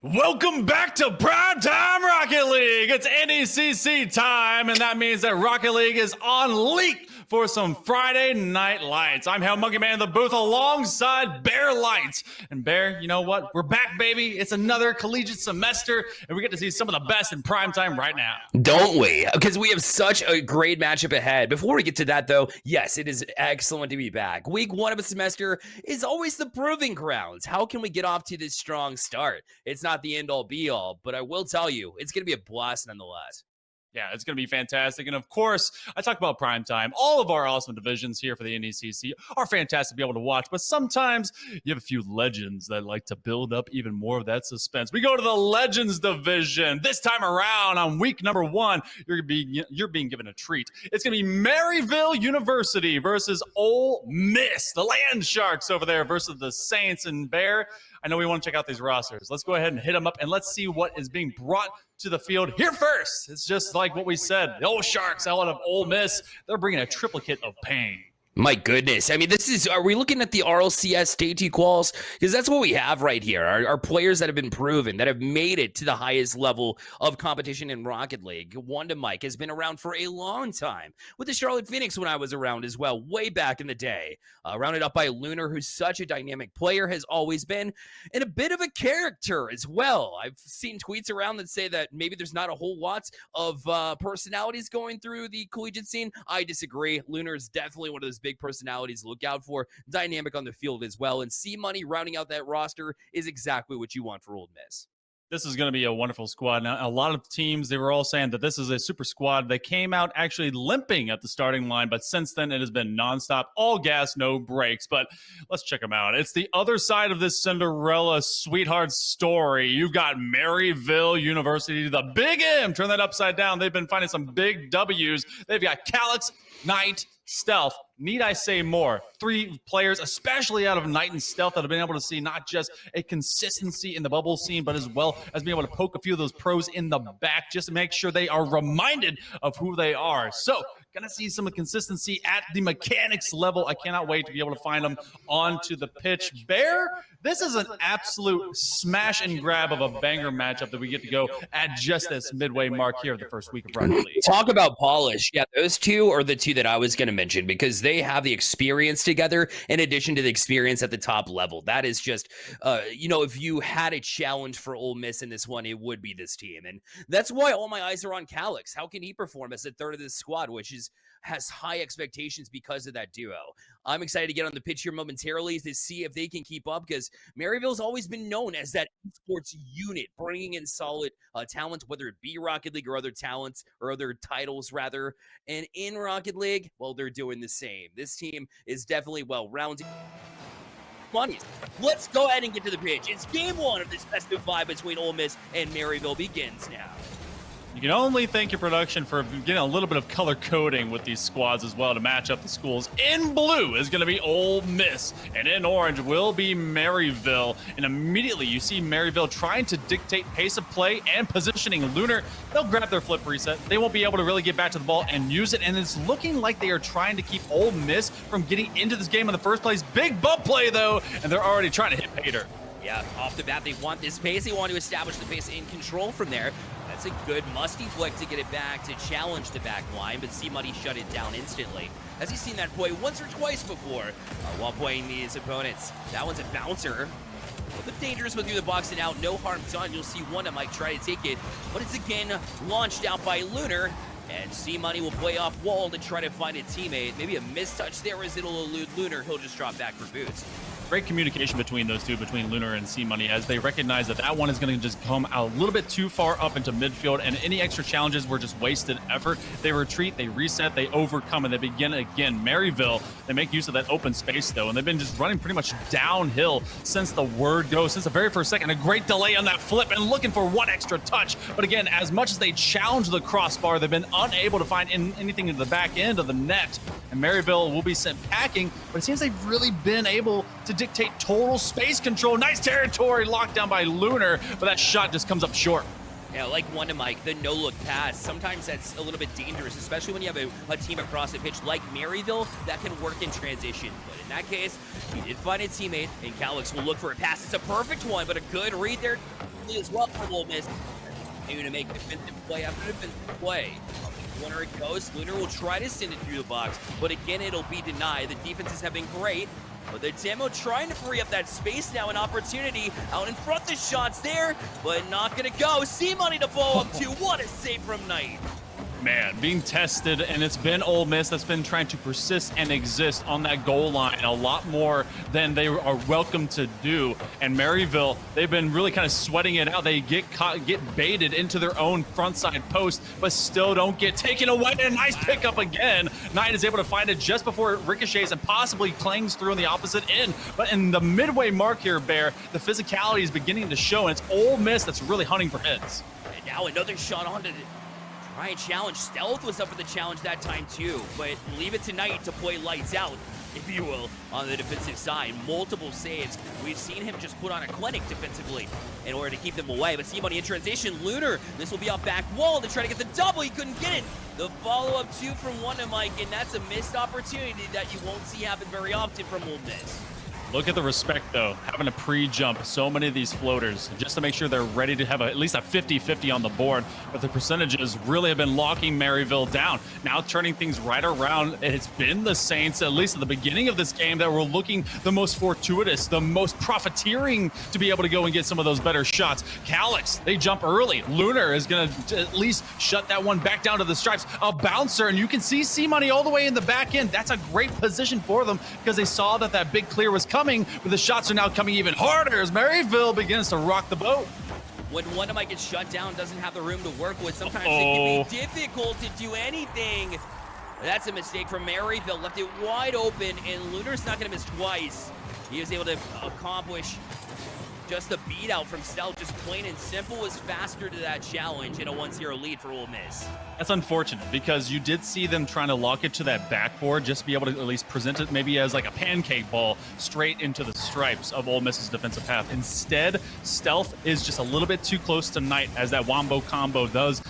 Welcome back to Primetime Rocket League. It's NECC time, and that means that Rocket League is on leak for some Friday night lights. I'm Hailmonayman in the booth alongside Bearlight. And Bear, you know what? We're back, baby. It's another collegiate semester, and we get to see some of the best in primetime right now. Don't we? Because we have such a great matchup ahead. Before we get to that, though, yes, it is excellent to be back. Week one of a semester is always the proving grounds. How can we get off to this strong start? It's not the end-all, be-all, but I will tell you, it's going to be a blast nonetheless. Yeah, it's going to be fantastic. And of course, I talk about primetime. All of our awesome divisions here for the NECC are fantastic to be able to watch, but sometimes you have a few legends that like to build up even more of that suspense. We go to the Legends division. This time around on week number one, you're being given a treat. It's going to be Maryville University versus Ole Miss, the Land Sharks over there versus the Saints. And Bear, I know we want to check out these rosters. Let's go ahead and hit them up, and let's see what is being brought to the field here first. It's just like what we said. The old Sharks out of Ole Miss, they're bringing a triplicate of pain. My goodness. I mean, are we looking at the RLCS state quals? Because that's what we have right here. Our players that have been proven, that have made it to the highest level of competition in Rocket League. Wanda Mike has been around for a long time. With the Charlotte Phoenix when I was around as well, way back in the day. Rounded up by Lunar, who's such a dynamic player, has always been, and a bit of a character as well. I've seen tweets around that say that maybe there's not a whole lot of personalities going through the collegiate scene. I disagree. Lunar is definitely one of those big personalities to look out for, dynamic on the field as well, and C-Money rounding out that roster is exactly what you want for Ole Miss. This is going to be a wonderful squad. Now, a lot of teams, they were all saying that this is a super squad. They came out actually limping at the starting line, but since then it has been nonstop, all gas, no brakes. But let's check them out. It's the other side of this Cinderella sweetheart story. You've got Maryville University, the Big M. Turn that upside down. They've been finding some big W's. They've got Calyx, Knight, Stealth. Need I say more? Three players, especially out of Knight and Stealth, that have been able to see not just a consistency in the bubble scene, but as well as being able to poke a few of those pros in the back just to make sure they are reminded of who they are. So, gonna see some consistency at the mechanics level. I cannot wait to be able to find them onto the pitch. Bear, this is an absolute smash and grab of a banger matchup that we get to go at just this midway mark here of the first week of Rocket League. Talk about polish. Yeah, those two are the two that I was going to mention because they have the experience together in addition to the experience at the top level. That is just, if you had a challenge for Ole Miss in this one, it would be this team. And that's why all my eyes are on Calyx. How can he perform as a third of this squad, which has high expectations because of that duo. I'm excited to get on the pitch here momentarily to see if they can keep up because Maryville's always been known as that esports unit, bringing in solid talent, whether it be Rocket League or other talents or other titles rather. And in Rocket League, well, they're doing the same. This team is definitely well-rounded. Let's go ahead and get to the pitch. It's game one of this best of five between Ole Miss and Maryville begins now. You can only thank your production for getting a little bit of color coding with these squads as well to match up the schools. In blue is going to be Ole Miss, and in orange will be Maryville. And immediately you see Maryville trying to dictate pace of play and positioning. Lunar, they'll grab their flip reset. They won't be able to really get back to the ball and use it, and it's looking like they are trying to keep Ole Miss from getting into this game in the first place. Big bump play, though, and they're already trying to hit Pater. Yeah, off the bat, they want this pace. They want to establish the pace in control from there. That's a good musty flick to get it back to challenge the back line, but C-Money shut it down instantly. Has he seen that play once or twice before while playing these opponents? That one's a bouncer. A little bit dangerous but through the box and out. No harm done. You'll see Wanda might try to take it, but it's again launched out by Lunar. And C-Money will play off wall to try to find a teammate. Maybe a mistouch there as it'll elude Lunar. He'll just drop back for boots. Great communication between those two, between Lunar and C-Money, as they recognize that that one is going to just come a little bit too far up into midfield, and any extra challenges were just wasted effort. They retreat, they reset, they overcome, and they begin again. Maryville, they make use of that open space, though, and they've been just running pretty much downhill since the word go, since the very first second. A great delay on that flip and looking for one extra touch. But again, as much as they challenge the crossbar, they've been unable to find anything into the back end of the net. And Maryville will be sent packing, but it seems they've really been able to dictate total space control. Nice territory locked down by Lunar, but that shot just comes up short. Yeah, like one to Mike, the no-look pass. Sometimes that's a little bit dangerous, especially when you have a team across the pitch like Maryville that can work in transition. But in that case, he did find a teammate, and Calyx will look for a pass. It's a perfect one, but a good read there. defensively as well for Ole Miss. Maybe to make defensive play after defensive play. Winner it goes. Lunar will try to send it through the box, but again, it'll be denied. The defenses have been great, but the demo trying to free up that space now, an opportunity out in front. The shots there, but not gonna go. C-Money to follow up too. What a save from Knight. Man, being tested, and it's been Ole Miss that's been trying to persist and exist on that goal line a lot more than they are welcome to do. And Maryville, they've been really kind of sweating it out. They get caught, get baited into their own front side post, but still don't get taken away. And a nice pickup again. Knight is able to find it just before it ricochets and possibly clangs through on the opposite end. But in the midway mark here, Bear, the physicality is beginning to show, and it's Ole Miss that's really hunting for heads. And now another shot onto the try and challenge. Stealth was up for the challenge that time too, but leave it to Knight to play lights out, if you will, on the defensive side. Multiple saves. We've seen him just put on a clinic defensively in order to keep them away. But C-Money in transition. Lunar, this will be off back wall to try to get the double. He couldn't get it. The follow-up two from Wondermike, and that's a missed opportunity that you won't see happen very often from Ole Miss. Look at the respect, though, having to pre-jump so many of these floaters just to make sure they're ready to have at least a 50-50 on the board. But the percentages really have been locking Maryville down. Now turning things right around. It's been the Saints, at least at the beginning of this game, that were looking the most fortuitous, the most profiteering to be able to go and get some of those better shots. Calyx, they jump early. Lunar is going to at least shut that one back down to the stripes. A bouncer, and you can see C-Money all the way in the back end. That's a great position for them because they saw that that big clear was coming, but the shots are now coming even harder as Maryville begins to rock the boat. When Wondermike gets shut down, doesn't have the room to work with, sometimes it can be difficult to do anything. That's a mistake from Maryville. Left it wide open, and Lunar's not going to miss twice. He was able to accomplish just the beat out from Stealth. Just plain and simple, was faster to that challenge, and a 1-0 lead for Ole Miss. That's unfortunate because you did see them trying to lock it to that backboard just to be able to at least present it maybe as like a pancake ball straight into the stripes of Ole Miss's defensive path. Instead, Stealth is just a little bit too close to Knight as that wombo combo does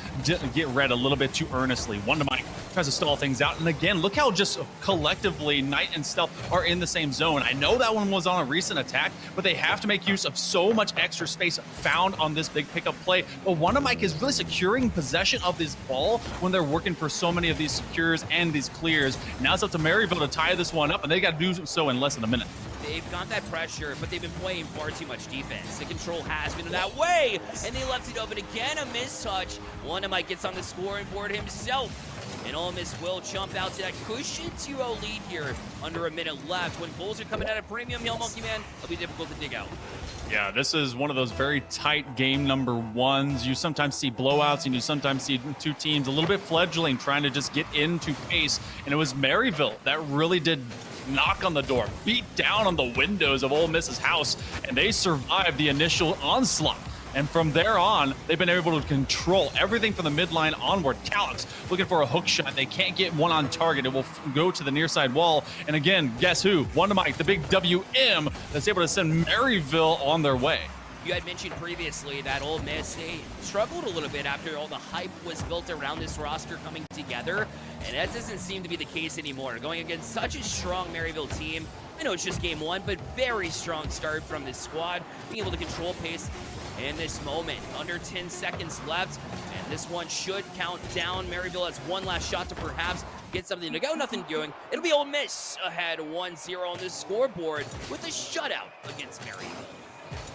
get read a little bit too earnestly. Wondermike tries to stall things out, and again, look how just collectively Knight and Stealth are in the same zone. I know that one was on a recent attack, but they have to make use of so much extra space found on this big pickup play. But Wondermike is really securing possession of this ball when they're working for so many of these secures and these clears. Now it's up to Maryville to tie this one up, and they got to do so in less than a minute. They've got that pressure, but they've been playing far too much defense. The control has been that way, and they left it open again. A mistouch. Wondermike gets on the scoring board himself. And Ole Miss will jump out to that cushion 2-0 lead here under a minute left. When goals are coming out of premium, Hailmonayman, it'll be difficult to dig out. Yeah, this is one of those very tight game number ones. You sometimes see blowouts, and you sometimes see two teams a little bit fledgling trying to just get into pace. And it was Maryville that really did knock on the door, beat down on the windows of Ole Miss's house, and they survived the initial onslaught. And from there on, they've been able to control everything from the midline onward. Calyx looking for a hook shot. They can't get one on target. It will go to the near side wall. And again, guess who? Wondermike, the big WM, that's able to send Maryville on their way. You had mentioned previously that Ole Miss, they struggled a little bit after all the hype was built around this roster coming together, and that doesn't seem to be the case anymore. Going against such a strong Maryville team, I know it's just game one, but very strong start from this squad, being able to control pace in this moment. Under 10 seconds left, and this one should count down. Maryville has one last shot to perhaps get something to go. Nothing doing. It'll be Ole Miss ahead 1-0 on the scoreboard with a shutout against Maryville.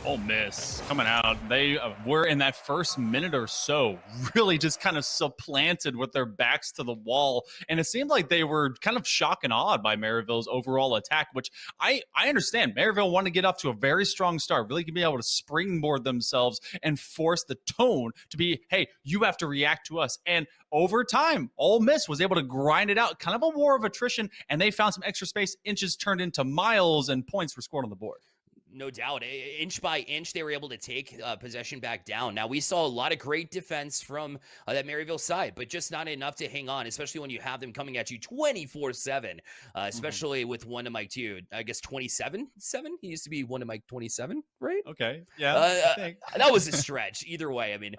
Ole Miss coming out. They were in that first minute or so really just kind of supplanted with their backs to the wall. And it seemed like they were kind of shock and awed by Maryville's overall attack, which I understand. Maryville wanted to get off to a very strong start, really be able to springboard themselves and force the tone to be, hey, you have to react to us. And over time, Ole Miss was able to grind it out, kind of a war of attrition, and they found some extra space. Inches turned into miles, and points were scored on the board. No doubt. Inch by inch, they were able to take possession back down. Now, we saw a lot of great defense from that Maryville side, but just not enough to hang on, especially when you have them coming at you 24/7, especially with Wondermike too. I guess 27-7? He used to be Wondermike 27, right? Okay, yeah. I think. That was a stretch. Either way, I mean,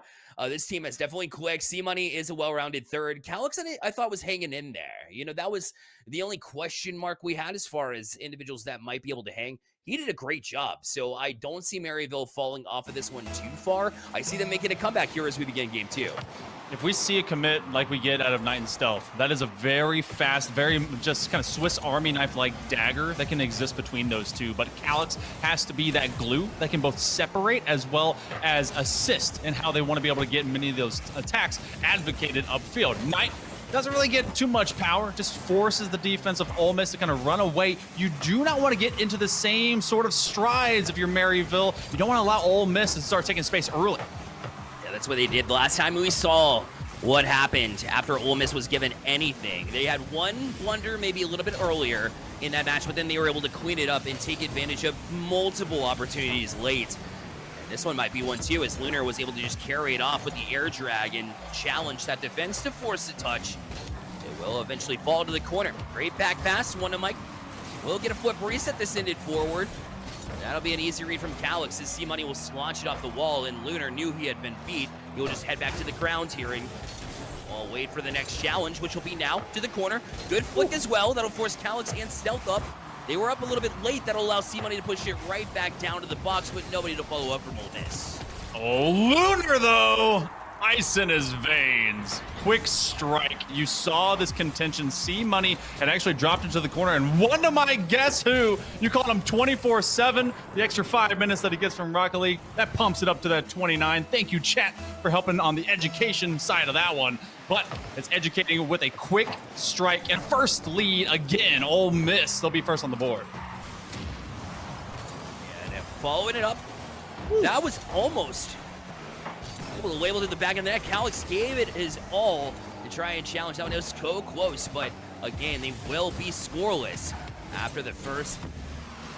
this team has definitely clicked. C-Money is a well-rounded third. Calyx, I thought, was hanging in there. You know, that was the only question mark we had as far as individuals that might be able to hang. he did a great job. So I don't see Maryville falling off of this one too far. I see them making a comeback here as we begin game 2. If we see a commit like we get out of Knight and Stealth, that is a very fast, very just kind of Swiss Army knife-like dagger that can exist between those two. But Calyx has to be that glue that can both separate as well as assist in how they want to be able to get many of those attacks advocated upfield. Knight doesn't really get too much power, just forces the defense of Ole Miss to kind of run away. You do not want to get into the same sort of strides if you're Maryville. You don't want to allow Ole Miss to start taking space early. That's what they did last time. We saw what happened after Ole Miss was given anything. They had one blunder maybe a little bit earlier in that match, but then they were able to clean it up and take advantage of multiple opportunities late. And this one might be one too, as Lunar was able to just carry it off with the air drag and challenge that defense to force a touch. It will eventually fall to the corner. Great back pass, one to Mike. Will get a flip reset this ended forward. That'll be an easy read from Calyx as C-Money will launch it off the wall, and Lunar knew he had been beat. He'll just head back to the ground here, and we'll wait for the next challenge, which will be now to the corner. Good flick as well. That'll force Calyx and Stealth up. They were up a little bit late. That'll allow C-Money to push it right back down to the box, but nobody to follow up from Ole Miss. Oh, Lunar, though! Ice in his veins. Quick strike. You saw this contention. C-Money had actually dropped into the corner, and one of my guess who, you called him 24/7. The extra 5 minutes that he gets from Rocket League, that pumps it up to that 29. Thank you, chat, for helping on the education side of that one. But it's educating with a quick strike and first lead again. Ole Miss, they'll be first on the board. And following it up, that was almost able to label it in the back of the net. Calyx gave it his all to try and challenge. That one was so close, but again, they will be scoreless after the first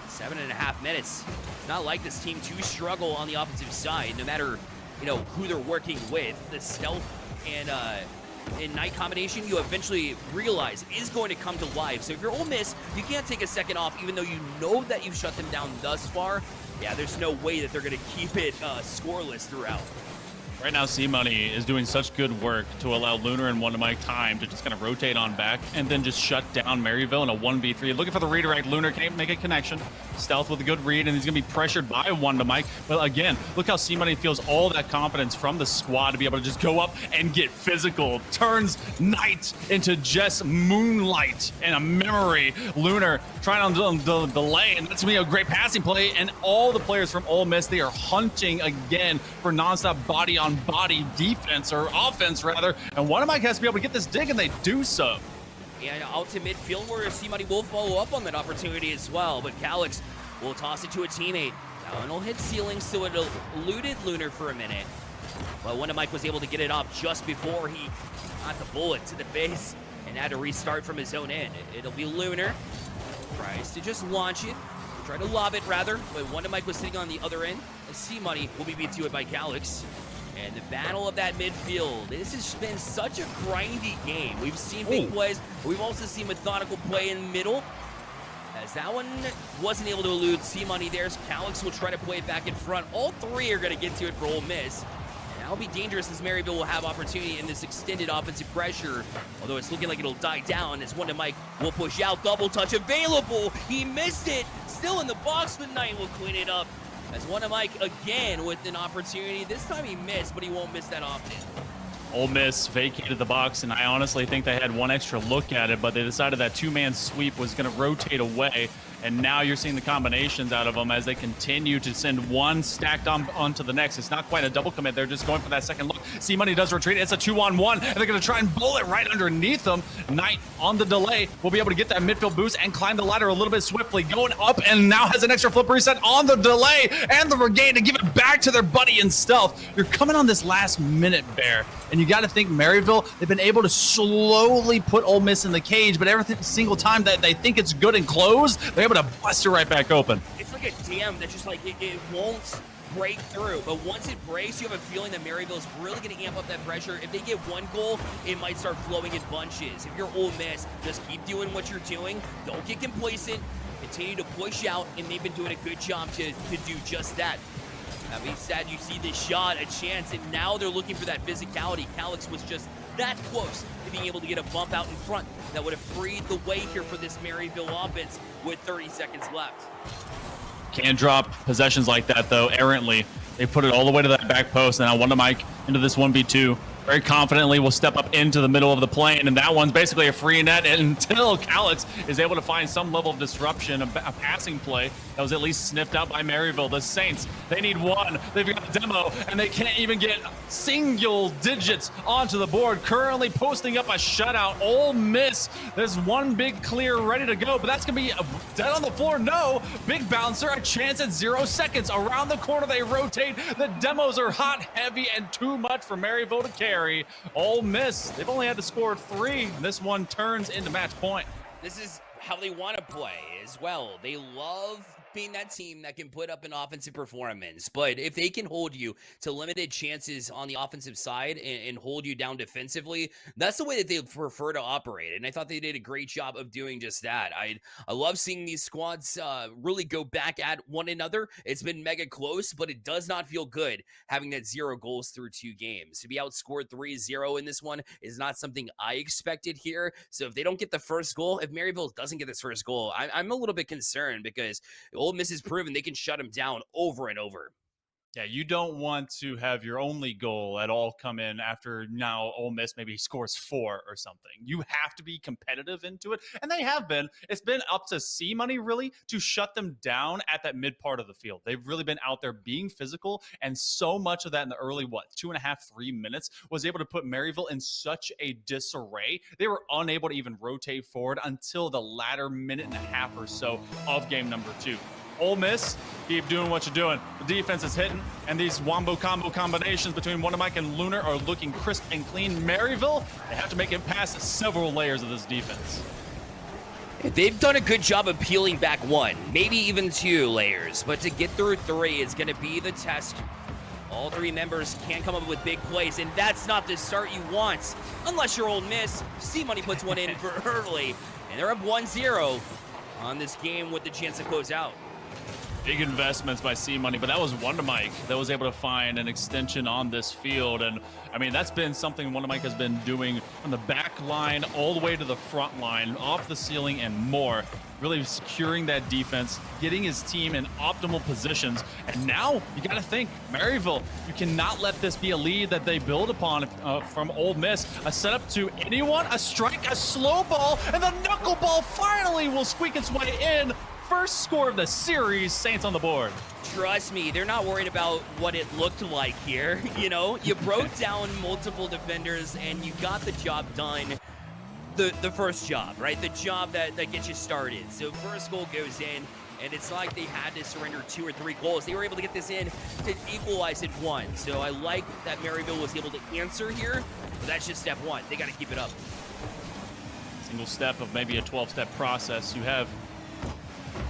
7.5 minutes. It's not like this team to struggle on the offensive side, no matter who they're working with. The Stealth and Knight combination, you eventually realize is going to come to life. So if you're Ole Miss, you can't take a second off, even though you know that you've shut them down thus far. Yeah, there's no way that they're going to keep it scoreless throughout. Right now, C-Money is doing such good work to allow Lunar and One to Mike time to just kind of rotate on back and then just shut down Maryville in a 1v3. Looking for the redirect. Lunar can't make a connection. Stealth with a good read, and he's going to be pressured by One to Mike. But again, look how C-Money feels all that confidence from the squad to be able to just go up and get physical. Turns Knight into just moonlight and a memory. Lunar trying on the lane. That's going to be a great passing play, and all the players from Ole Miss, they are hunting again for nonstop body defense, or offense rather, and One of Mike has to be able to get this dig, and they do so. And out to midfield where C-Money will follow up on that opportunity as well, but Calyx will toss it to a teammate. That one will hit ceiling, so it eluded Lunar for a minute, but One of Mike was able to get it off just before he got the bullet to the base and had to restart from his own end. It'll be Lunar. Tries to just launch it, try to lob it rather, but One of Mike was sitting on the other end, and C-Money will be beat to it by Calyx. And the battle of that midfield. This has been such a grindy game. We've seen big plays, but we've also seen methodical play in the middle. As that one wasn't able to elude C-Money there, so Calyx will try to play it back in front. All three are going to get to it for Ole Miss. And that'll be dangerous as Maryville will have opportunity in this extended offensive pressure. Although it's looking like it'll die down as One to Mike will push out. Double touch available. He missed it. Still in the box, but Knight will clean it up. As One to Mike again with an opportunity. This time he missed, but he won't miss that often. Ole Miss vacated the box, and I honestly think they had one extra look at it, but they decided that two-man sweep was going to rotate away, and now you're seeing the combinations out of them as they continue to send one stacked onto the next. It's not quite a double commit. They're just going for that second look. C-Money does retreat. It's a 2-on-1, and they're going to try and bowl it right underneath them. Knight on the delay will be able to get that midfield boost and climb the ladder a little bit swiftly, going up, and now has an extra flip reset on the delay and the regain to give it back to their buddy in Stealth. You're coming on this last minute, Bear, and you got to think Maryville, they've been able to slowly put Ole Miss in the cage, but every single time that they think it's good and closed, they're able to bust it right back open. It's like a dam that just like it won't break through, but once it breaks, you have a feeling that Maryville is really going to amp up that pressure. If they get one goal, it might start flowing in bunches. If you're Ole Miss, just keep doing what you're doing. Don't get complacent. Continue to push out, and they've been doing a good job to do just that. That being said, you see this shot, a chance, and now they're looking for that physicality. Calyx was just that close to being able to get a bump out in front that would have freed the way here for this Maryville offense with 30 seconds left. Can't drop possessions like that, though, errantly. They put it all the way to that back post, and now Wonder Mike into this 1v2. Very confidently will step up into the middle of the plane, and that one's basically a free net until Calyx is able to find some level of disruption, a passing play that was at least sniffed out by Maryville. The Saints, they need one. They've got a demo, and they can't even get single digits onto the board. Currently posting up a shutout. Ole Miss, there's one big clear ready to go, but that's going to be dead on the floor. No, big bouncer, a chance at 0 seconds. Around the corner, they rotate. The demos are hot, heavy, and too much for Maryville to carry. Ole Miss, they've only had to score 3. This one turns into match point. This is how they want to play as well. They love being that team that can put up an offensive performance, but if they can hold you to limited chances on the offensive side and hold you down defensively, that's the way that they prefer to operate. And I thought they did a great job of doing just that. I love seeing these squads really go back at one another. It's been mega close, but it does not feel good having that 0 goals through 2 games. To be outscored 3-0 in this one is not something I expected here. So if they don't get the first goal, if Maryville doesn't get this first goal, I'm a little bit concerned, because Ole Miss has proven they can shut them down over and over. Yeah, you don't want to have your only goal at all come in after now Ole Miss maybe scores 4 or something. You have to be competitive into it, and they have been. It's been up to C-Money, really, to shut them down at that mid part of the field. They've really been out there being physical, and so much of that in the early, 2.5, 3 minutes was able to put Maryville in such a disarray. They were unable to even rotate forward until the latter minute and a half or so of game number 2. Ole Miss, keep doing what you're doing. The defense is hitting, and these wombo combo combinations between Wonder Mike and Lunar are looking crisp and clean. Maryville, they have to make it past several layers of this defense. They've done a good job of peeling back 1, maybe even 2 layers, but to get through 3 is going to be the test. All 3 members can come up with big plays, and that's not the start you want. Unless you're Ole Miss, C-Money puts one in for early, and they're up 1-0 on this game with the chance to close out. Big investments by C-Money, but that was Wonder Mike that was able to find an extension on this field. And I mean, that's been something Wonder Mike has been doing from the back line all the way to the front line, off the ceiling and more, really securing that defense, getting his team in optimal positions. And now you got to think, Maryville, you cannot let this be a lead that they build upon from Ole Miss. A setup to anyone, a strike, a slow ball, and the knuckleball finally will squeak its way in. First score of the series, Saints on the board. Trust me, they're not worried about what it looked like here. You know, you broke down multiple defenders and you got the job done. The first job, right? The job that gets you started. So first goal goes in, and it's not like they had to surrender 2 or 3 goals. They were able to get this in to equalize it 1. So I like that Maryville was able to answer here, but that's just step 1. They got to keep it up. Single step of maybe a 12-step process. You have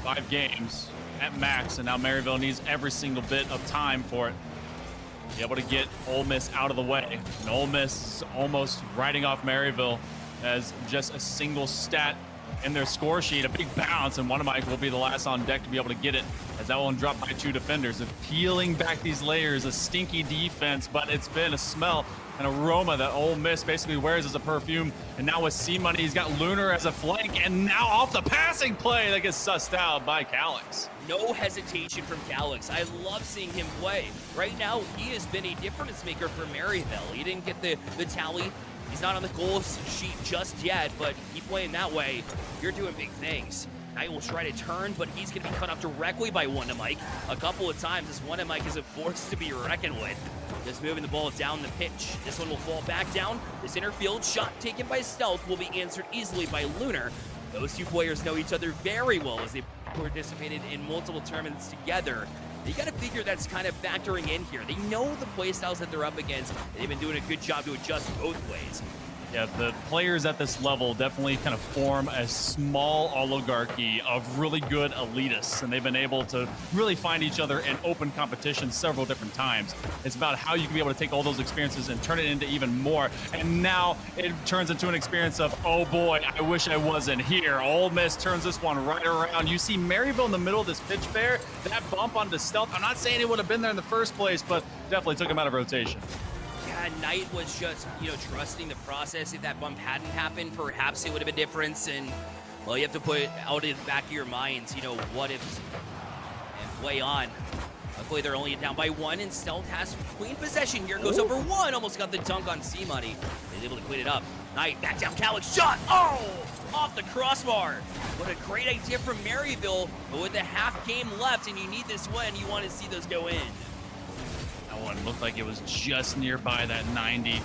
5 games at max, and now Maryville needs every single bit of time for it. Be able to get Ole Miss out of the way. And Ole Miss is almost writing off Maryville as just a single stat in their score sheet. A big bounce, and Wonder Mike will be the last on deck to be able to get it, as that one dropped by 2 defenders. And peeling back these layers, a stinky defense, but it's been a smell, an aroma that Ole Miss basically wears as a perfume. And now with C-Money, he's got Lunar as a flank, and now off the passing play that gets sussed out by Calyx. No hesitation from Calyx. I love seeing him play. Right now, he has been a difference maker for Maryville. He didn't get the tally. He's not on the goals sheet just yet, but keep playing that way. You're doing big things. Knight will try to turn, but he's going to be cut off directly by Wonder Mike a couple of times, as Wonder Mike is a force to be reckoned with. Just moving the ball down the pitch. This one will fall back down. This inner field shot taken by Stealth will be answered easily by Lunar. Those 2 players know each other very well as they participated in multiple tournaments together. You got to figure that's kind of factoring in here. They know the play styles that they're up against, and they've been doing a good job to adjust both ways. Yeah, the players at this level definitely kind of form a small oligarchy of really good elitists, and they've been able to really find each other in open competition several different times. It's about how you can be able to take all those experiences and turn it into even more. And now it turns into an experience of, oh boy, I wish I wasn't here. Ole Miss turns this one right around. You see Maryville in the middle of this pitch fair, that bump onto Stealth. I'm not saying it would have been there in the first place, but definitely took him out of rotation. Knight was just, trusting the process. If that bump hadn't happened, perhaps it would have been different. And, well, you have to put out in the back of your minds, what if. And Way on. Luckily, they're only down by 1, and Stealth has clean possession here. Goes over 1, almost got the dunk on C-Money. He's able to clean it up. Knight, back down, Calyx, shot! Oh! Off the crossbar. What a great idea from Maryville, but with a half game left, and you need this win, you want to see those go in. That one looked like it was just nearby that 90.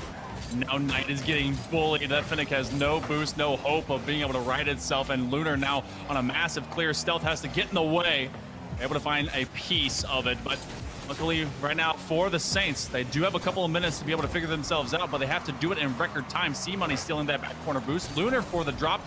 Now Knight is getting bullied. That Fennec has no boost, no hope of being able to right itself, and Lunar now on a massive clear. Stealth has to get in the way. Able to find a piece of it, but luckily right now for the Saints, they do have a couple of minutes to be able to figure themselves out, but they have to do it in record time. C-Money stealing that back corner boost. Lunar for the drop,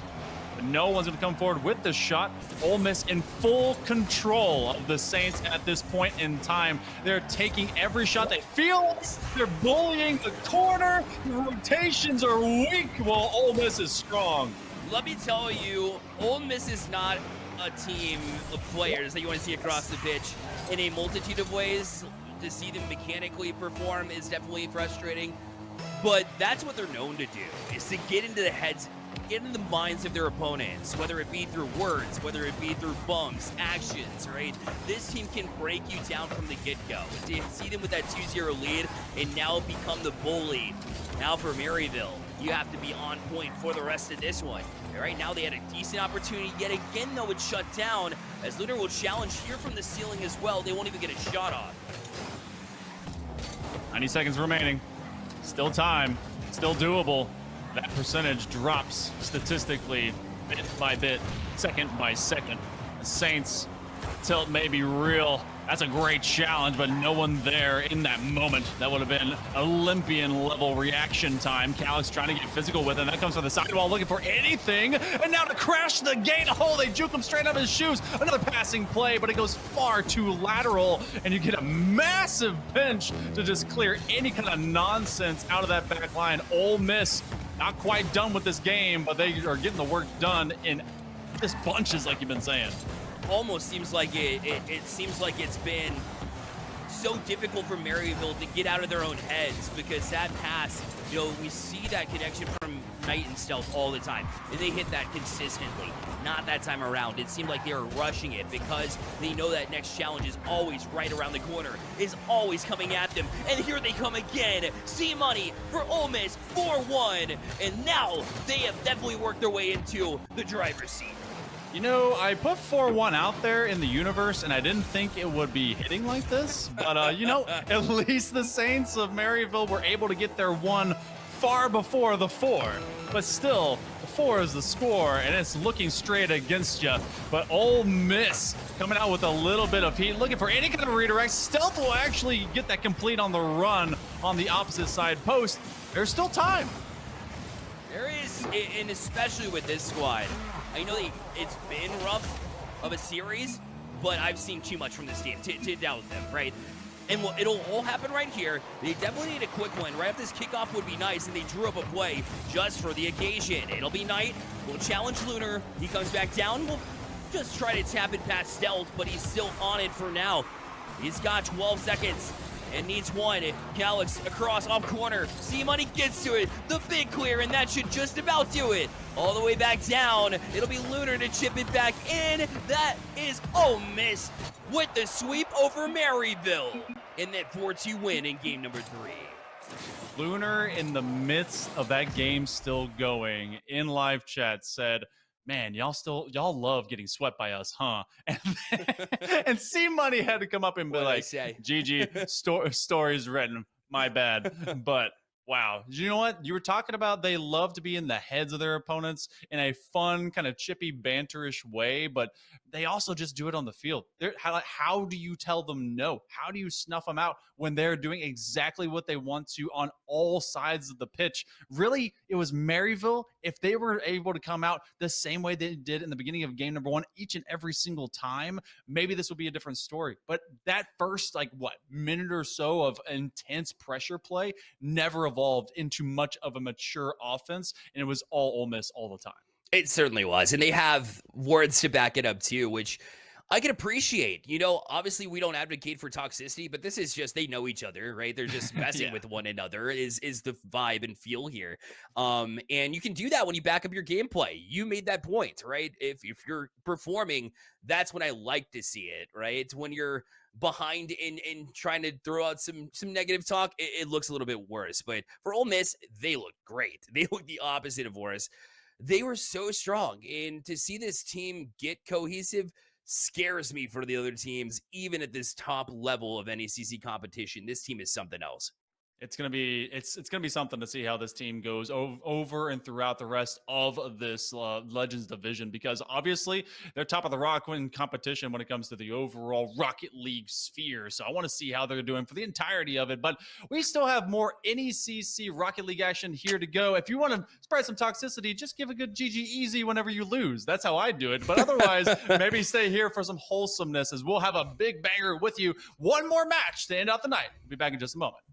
but no one's going to come forward with the shot. Ole Miss in full control of the Saints at this point in time. They're taking every shot they feel. They're bullying the corner. The rotations are weak while Ole Miss is strong. Let me tell you, Ole Miss is not a team of players that you want to see across the pitch in a multitude of ways. To see them mechanically perform is definitely frustrating, but that's what they're known to do, is to get into the heads, get into the minds of their opponents, whether it be through words, whether it be through bumps, actions, right? This team can break you down from the get-go. To see them with that 2-0 lead and now become the bully. Now for Maryville, you have to be on point for the rest of this one. Right now they had a decent opportunity. Yet again, though, it's shut down as Lunar will challenge here from the ceiling as well. They won't even get a shot off. 90 seconds remaining. Still time. Still doable. That percentage drops statistically bit by bit, second by second. The Saints tilt may be real. That's a great challenge, but no one there in that moment. That would have been Olympian level reaction time. Calyx trying to get physical with it. That comes from the sidewall looking for anything. And now to crash the gate. Oh, they juke him straight out of his shoes. Another passing play, but it goes far too lateral. And you get a massive pinch to just clear any kind of nonsense out of that back line. Ole Miss not quite done with this game, but they are getting the work done in just bunches like you've been saying. Almost seems like it seems like it's been so difficult for Maryville to get out of their own heads, because that pass, you know, we see that connection from Knight and Stealth all the time, and they hit that consistently. Not that time around. It seemed like they were rushing it because they know that next challenge is always right around the corner, is always coming at them. And here they come again. C-Money for Ole Miss, 4-1, and now they have definitely worked their way into the driver's seat. You know, I put 4-1 out there in the universe, and I didn't think it would be hitting like this. But, you know, at least the Saints of Maryville were able to get their 1 far before the 4. But still, the 4 is the score, and it's looking straight against you. But Ole Miss coming out with a little bit of heat, looking for any kind of redirect. Stealth will actually get that complete on the run on the opposite side post. There's still time. There is, and especially with this squad, I know it's been rough of a series, but I've seen too much from this team to doubt them, right? And it'll all happen right here. They definitely need a quick win. Right after this kickoff would be nice, and they drew up a play just for the occasion. It'll be Knight. We'll challenge Lunar. He comes back down. We'll just try to tap it past Stealth, but he's still on it for now. He's got 12 seconds. And needs 1. Calyx across off corner. C-Money gets to it. The big clear, and that should just about do it. All the way back down. It'll be Lunar to chip it back in. That is Ole Miss with the sweep over Maryville. And that 4-2 win in game number 3. Lunar, in the midst of that game still going, in live chat said, man, y'all love getting swept by us, huh? And C-Money had to come up and be like, GG, stories written, my bad. But wow, you know what? You were talking about they love to be in the heads of their opponents in a fun, kind of chippy, banterish way, but they also just do it on the field. How do you tell them no? How do you snuff them out when they're doing exactly what they want to on all sides of the pitch? Really, it was Maryville. If they were able to come out the same way they did in the beginning of game number 1 each and every single time, maybe this would be a different story. But that first, minute or so of intense pressure play never evolved into much of a mature offense, and it was all Ole Miss all the time. It certainly was, and they have words to back it up too, which I can appreciate, obviously we don't advocate for toxicity, but this is just, they know each other, right? They're just messing Yeah. with one another is the vibe and feel here. And you can do that when you back up your gameplay. You made that point, right? If you're performing, that's when I like to see it, right? It's when you're behind in trying to throw out some negative talk, it looks a little bit worse. But for Ole Miss, they look great. They look the opposite of worse. They were so strong, and to see this team get cohesive scares me for the other teams, even at this top level of NECC competition. This team is something else. It's gonna be gonna be something to see how this team goes over and throughout the rest of this Legends division, because obviously they're top of the Rockland competition when it comes to the overall Rocket League sphere. So I want to see how they're doing for the entirety of it. But we still have more NECC Rocket League action here to go. If you want to spread some toxicity, just give a good GG easy whenever you lose. That's how I do it. But otherwise, maybe stay here for some wholesomeness, as we'll have a big banger with you. One more match to end out the night. We'll be back in just a moment.